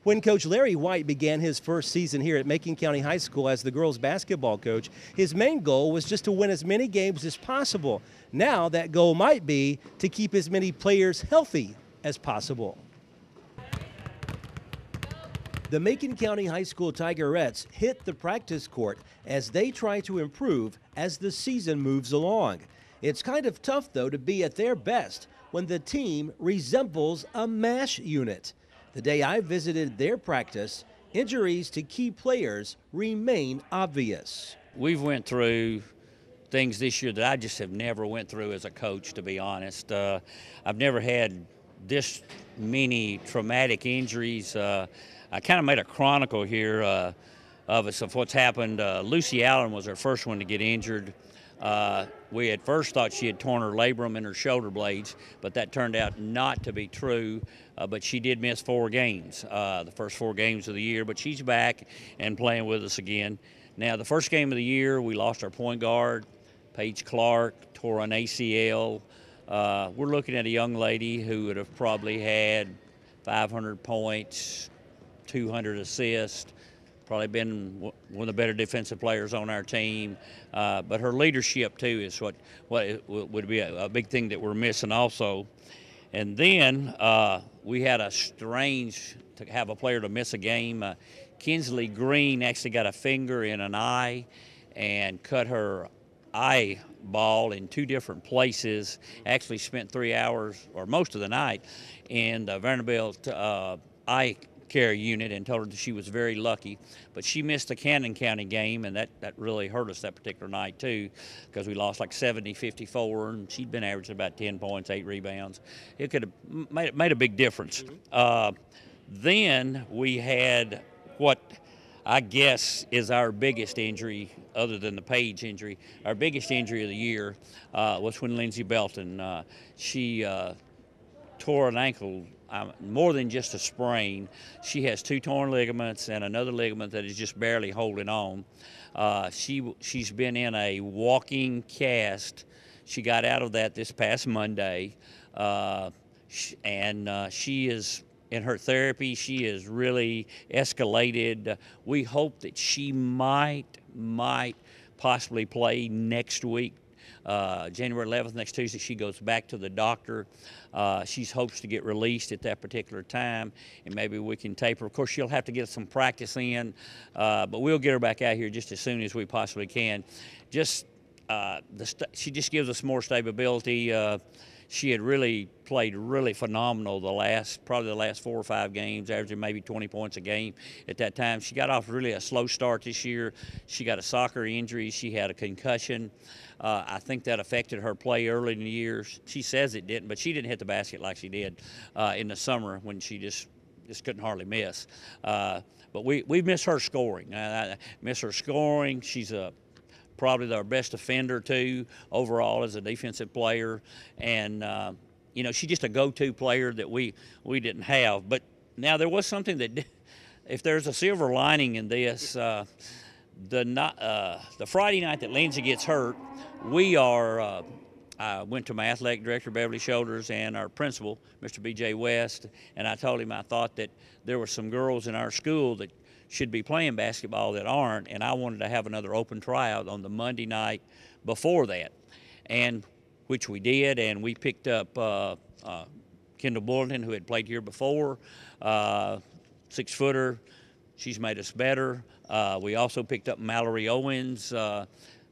When Coach Larry White began his first season here at Macon County High School as the girls basketball coach, his main goal was just to win as many games as possible. Now that goal might be to keep as many players healthy as possible. The Macon County High School Tigerettes hit the practice court as they try to improve as the season moves along. It's kind of tough, though, to be at their best when the team resembles a MASH unit. The day I visited their practice, injuries to key players remain obvious. We've went through things this year that I just have never went through as a coach, to be honest. I've never had this many traumatic injuries. I kind of made a chronicle here of us of what's happened. Lucy Allen was our first one to get injured. We at first thought she had torn her labrum in her shoulder blades, but that turned out not to be true. But she did miss 4 games, the first 4 games of the year, but she's back and playing with us again. Now, the first game of the year, we lost our point guard, Paige Clark, tore an ACL. We're looking at a young lady who would have probably had 500 points, 200 assists, probably been one of the better defensive players on our team. But her leadership, too, is what would be a big thing that we're missing also. And then we had a strange to have a player to miss a game. Kinsley Green actually got a finger in an eye and cut her eyeball in 2 different places. Actually spent 3 hours or most of the night in the Vanderbilt eye care unit and told her that she was very lucky, but she missed the Cannon County game, and that really hurt us that particular night too, because we lost like 70-54, and she'd been averaging about 10 points, 8 rebounds. It could have made a big difference. Then we had what I guess is our biggest injury, other than the Page injury. Our biggest injury of the year was when Lindsey Belton, she tore an ankle. More than just a sprain. She has 2 torn ligaments and another ligament that is just barely holding on. She's been in a walking cast. She got out of that this past Monday, and she is in her therapy. She is really escalated. We hope that she might possibly play next week. January 11th, next Tuesday, she goes back to the doctor. She hopes to get released at that particular time, and maybe we can tape her. Of course, she'll have to get some practice in, but we'll get her back out here just as soon as we possibly can. She just gives us more stability. She had really played really phenomenal probably the last 4 or 5 games, averaging maybe 20 points a game at that time. She got off really a slow start this year. She got a soccer injury. She had a concussion. I think that affected her play early in the year. She says it didn't, but she didn't hit the basket like she did in the summer when she just couldn't hardly miss. But we miss her scoring. I miss her scoring. She's probably our best defender too overall as a defensive player, and she's just a go-to player that we didn't have. But now there was something that, if there's a silver lining in this, the Friday night that Lindsay gets hurt, I went to my athletic director, Beverly Shoulders, and our principal, Mr. B.J. West, and I told him I thought that there were some girls in our school that should be playing basketball that aren't, and I wanted to have another open tryout on the Monday night before that, and which we did, and we picked up Kendall Bulletin, who had played here before, 6-footer. She's made us better. We also picked up Mallory Owens,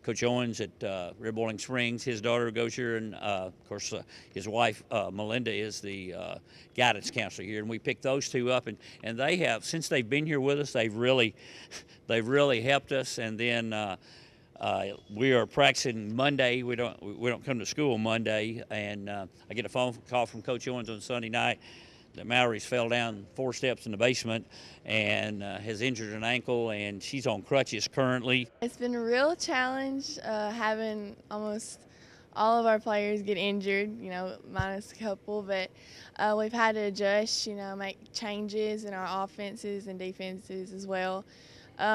Coach Owens at Red Boiling Springs. His daughter goes here, and of course his wife Melinda is the guidance counselor here. And we picked those 2 up, and they have, since they've been here with us, they've really helped us. And then we are practicing Monday. We don't come to school Monday, and I get a phone call from Coach Owens on Sunday night that Mallory's fell down 4 steps in the basement and has injured an ankle, and she's on crutches currently. It's been a real challenge having almost all of our players get injured, minus a couple, but we've had to adjust, make changes in our offenses and defenses as well.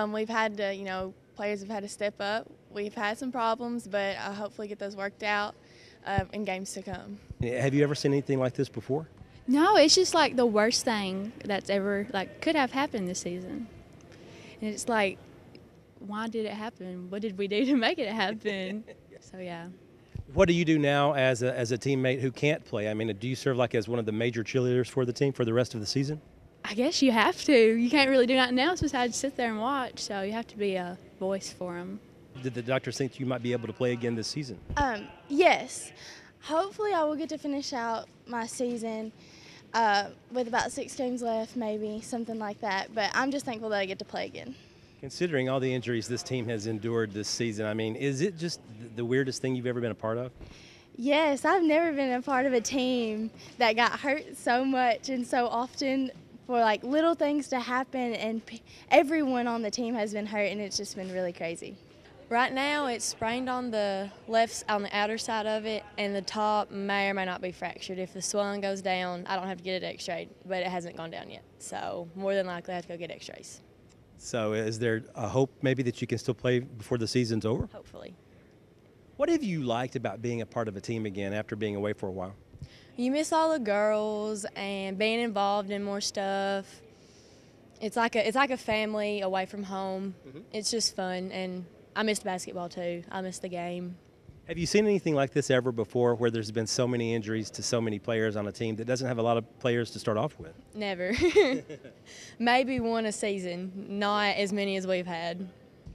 We've had to, players have had to step up. We've had some problems, but hopefully get those worked out in games to come. Have you ever seen anything like this before? No, it's just like the worst thing that's ever, like, could have happened this season. And it's like, why did it happen? What did we do to make it happen? So, yeah. What do you do now as a teammate who can't play? I mean, do you serve like as one of the major cheerleaders for the team for the rest of the season? I guess you have to. You can't really do nothing else besides sit there and watch, so you have to be a voice for them. Did the doctors think you might be able to play again this season? Yes. Hopefully I will get to finish out my season with about 6 games left, maybe, something like that. But I'm just thankful that I get to play again. Considering all the injuries this team has endured this season, I mean, is it just the weirdest thing you've ever been a part of? Yes, I've never been a part of a team that got hurt so much and so often for like little things to happen, and everyone on the team has been hurt, and it's just been really crazy. Right now it's sprained on the outer side of it, and the top may or may not be fractured. If the swelling goes down, I don't have to get it x-rayed, but it hasn't gone down yet. So more than likely I have to go get x-rays. So is there a hope maybe that you can still play before the season's over? Hopefully. What have you liked about being a part of a team again after being away for a while? You miss all the girls and being involved in more stuff. It's like a family away from home. It's just fun, and I missed basketball too. I missed the game. Have you seen anything like this ever before, where there's been so many injuries to so many players on a team that doesn't have a lot of players to start off with? Never. Maybe one a season, not as many as we've had.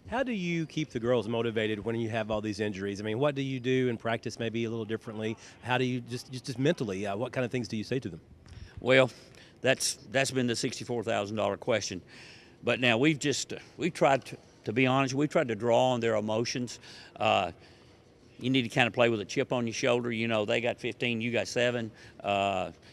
How do you keep the girls motivated when you have all these injuries? I mean, what do you do in practice maybe a little differently? How do you just mentally, what kind of things do you say to them? Well, that's been the $64,000 question. But now we've tried to be honest, we've tried to draw on their emotions. You need to kind of play with a chip on your shoulder. You know, they got 15, you got 7.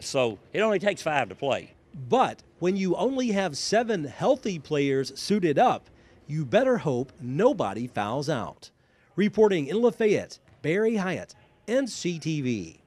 So it only takes 5 to play. But when you only have 7 healthy players suited up, you better hope nobody fouls out. Reporting in Lafayette, Barry Hyatt, NCTV.